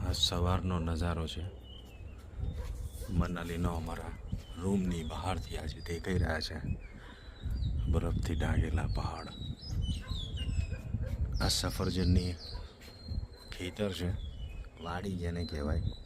આ સવારનો નજારો છે મનાલીનો અમારા રૂમની બહારથી આજે દેખાઈ રહ્યા છે બરફથી ઢાંકેલા પહાડ. આ સફરજનની ખેતર છે, વાડી જેને કહેવાય.